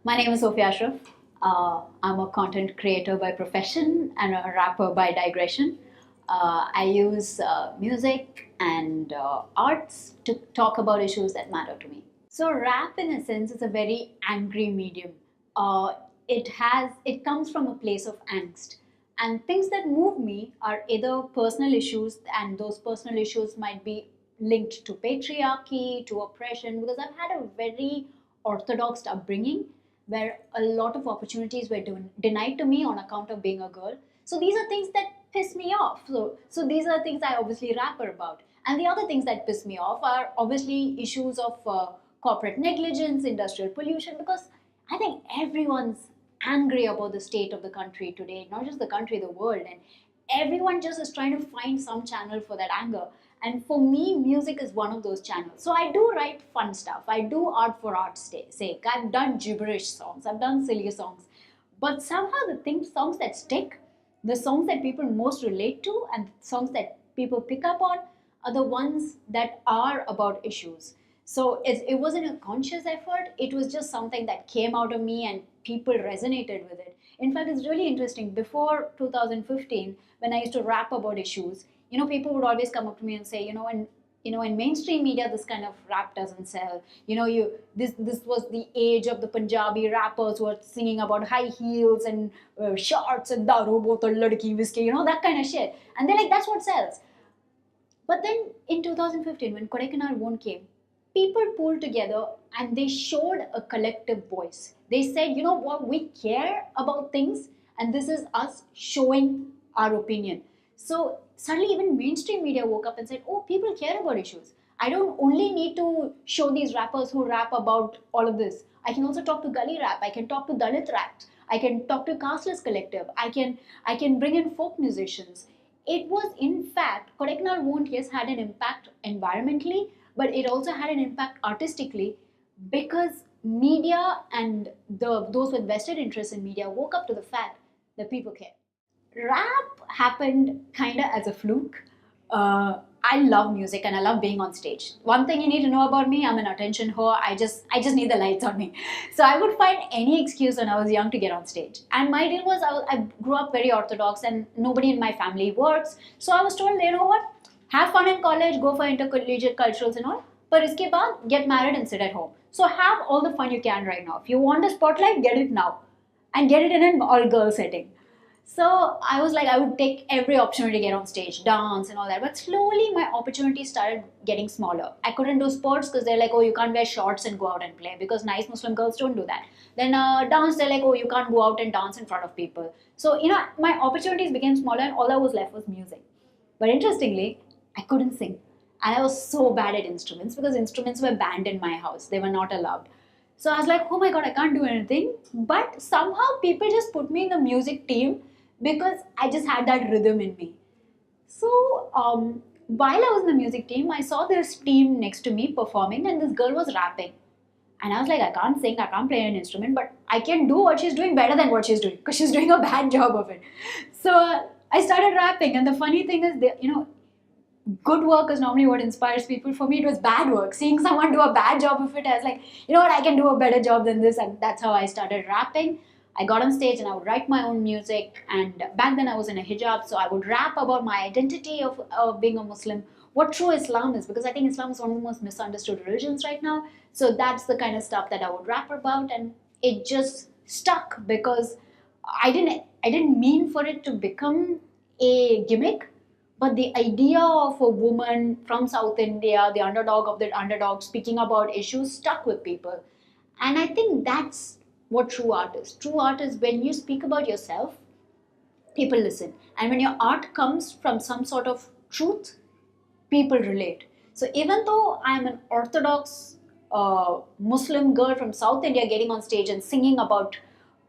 My name is Sofia Ashraf. I'm a content creator by profession and a rapper by digression. I use music and arts to talk about issues that matter to me. So, rap, in a sense, is a very angry medium. It comes from a place of angst, and things that move me are either personal issues, and those personal issues might be linked to patriarchy, to oppression, because I've had a very orthodox upbringing where a lot of opportunities were denied to me on account of being a girl. So these are things that piss me off. So these are things I obviously rap about. And the other things that piss me off are obviously issues of corporate negligence, industrial pollution, because I think everyone's angry about the state of the country today, not just the country, the world. And everyone just is trying to find some channel for that anger. And for me, music is one of those channels. So I do write fun stuff. I do art for art's sake. I've done gibberish songs. I've done silly songs. But somehow songs that stick, the songs that people most relate to, and songs that people pick up on are the ones that are about issues. So it wasn't a conscious effort. It was just something that came out of me and people resonated with it. In fact, it's really interesting. Before 2015, when I used to rap about issues, people would always come up to me and say, in mainstream media, this kind of rap doesn't sell. This was the age of the Punjabi rappers who are singing about high heels and shorts and daru bottle ladki whiskey, that kind of shit. And they're like, that's what sells. But then in 2015, when Kodaikanal Won't came, people pulled together and they showed a collective voice. They said, you know what, we care about things, and this is us showing our opinion. So suddenly, even mainstream media woke up and said, oh, people care about issues. I don't only need to show these rappers who rap about all of this. I can also talk to gully rap. I can talk to Dalit rap. I can talk to casteless collective. I can bring in folk musicians. It was, in fact, Kodaikanal Won't, yes, had an impact environmentally, but it also had an impact artistically, because media and those with vested interest in media woke up to the fact that people care. Rap happened kind of as a fluke. I love music and I love being on stage. One thing you need to know about me, I'm an attention whore. I just need the lights on me. So I would find any excuse when I was young to get on stage. And my deal was I grew up very orthodox and nobody in my family works. So I was told, you know what? Have fun in college, go for intercollegiate culturals and all. But iske baad, get married and sit at home. So have all the fun you can right now. If you want the spotlight, get it now. And get it in an all-girl setting. So I was like, I would take every opportunity to get on stage, dance and all that. But slowly my opportunities started getting smaller. I couldn't do sports because they're like, oh, you can't wear shorts and go out and play, because nice Muslim girls don't do that. Then dance, they're like, oh, you can't go out and dance in front of people. So, my opportunities became smaller and all I was left was music. But interestingly, I couldn't sing. And I was so bad at instruments because instruments were banned in my house. They were not allowed. So I was like, oh my god, I can't do anything. But somehow people just put me in the music team because I just had that rhythm in me. So while I was in the music team, I saw this team next to me performing, and this girl was rapping. And I was like, I can't sing, I can't play an instrument, but I can do what she's doing better than what she's doing, because she's doing a bad job of it. So I started rapping, and the funny thing is, good work is normally what inspires people. For me, it was bad work. Seeing someone do a bad job of it, I was like, you know what, I can do a better job than this. And that's how I started rapping. I got on stage and I would write my own music. And back then I was in a hijab, so I would rap about my identity of being a Muslim, what true Islam is, because I think Islam is one of the most misunderstood religions right now. So that's the kind of stuff that I would rap about, and it just stuck because I didn't mean for it to become a gimmick. But the idea of a woman from South India, the underdog of the underdog, speaking about issues stuck with people. And I think that's what true art is. True art is when you speak about yourself, people listen. And when your art comes from some sort of truth, people relate. So even though I'm an orthodox Muslim girl from South India getting on stage and singing about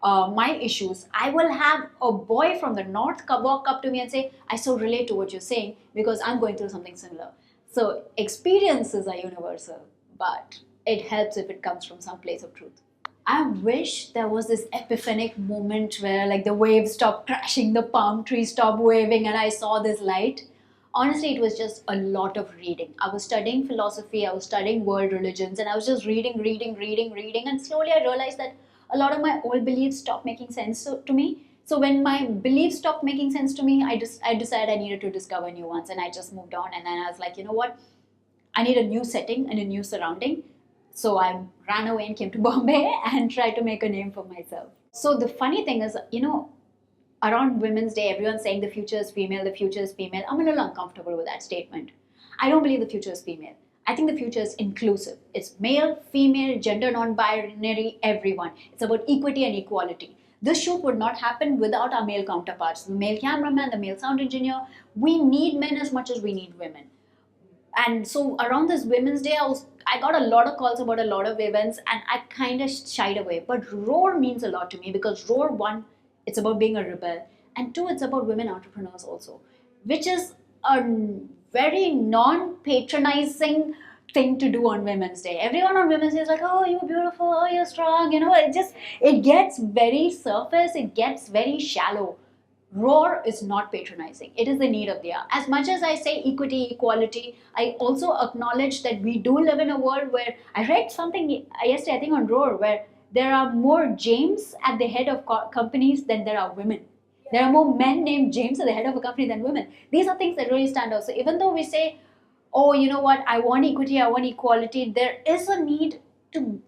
my issues, I will have a boy from the north walk up to me and say, I so relate to what you're saying because I'm going through something similar. So experiences are universal, but it helps if it comes from some place of truth. I wish there was this epiphanic moment where like the waves stopped crashing, the palm trees stopped waving, and I saw this light. Honestly, it was just a lot of reading. I was studying philosophy, I was studying world religions, and I was just reading, and slowly I realized that a lot of my old beliefs stopped making sense to me. So when my beliefs stopped making sense to me, I decided I needed to discover new ones, and I just moved on. And then I was like, you know what? I need a new setting and a new surrounding. So I ran away and came to Bombay and tried to make a name for myself. So the funny thing is, around Women's Day, everyone's saying the future is female, the future is female. I'm a little uncomfortable with that statement. I don't believe the future is female. I think the future is inclusive. It's male, female, gender non-binary, everyone. It's about equity and equality. This shoot would not happen without our male counterparts, the male cameraman, the male sound engineer. We need men as much as we need women. And so around this Women's Day, I got a lot of calls about a lot of events, and I kind of shied away. But Roar means a lot to me because Roar, one, it's about being a rebel, and two, it's about women entrepreneurs also, which is a very non-patronizing thing to do on Women's Day. Everyone on Women's Day is like, oh, you're beautiful, oh, you're strong, it gets very surface, it gets very shallow. Roar is not patronizing. It is the need of the hour. As much as I say equity, equality, I also acknowledge that we do live in a world where I read something yesterday, I think on Roar, where there are more James at the head of companies than there are women. There are more men named James at the head of a company than women. These are things that really stand out. So even though we say, oh, you know what, I want equity, I want equality, there is a need to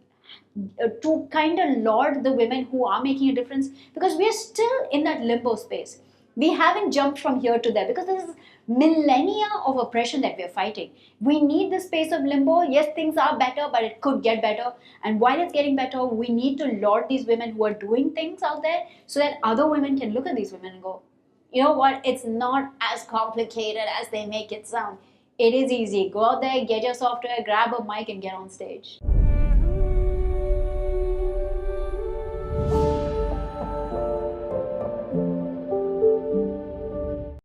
kind of laud the women who are making a difference, because we are still in that limbo space. We haven't jumped from here to there because this is millennia of oppression that we're fighting. We need the space of limbo. Yes, things are better, but it could get better. And while it's getting better, we need to laud these women who are doing things out there so that other women can look at these women and go, you know what, it's not as complicated as they make it sound. It is easy. Go out there, get your software, grab a mic, and get on stage.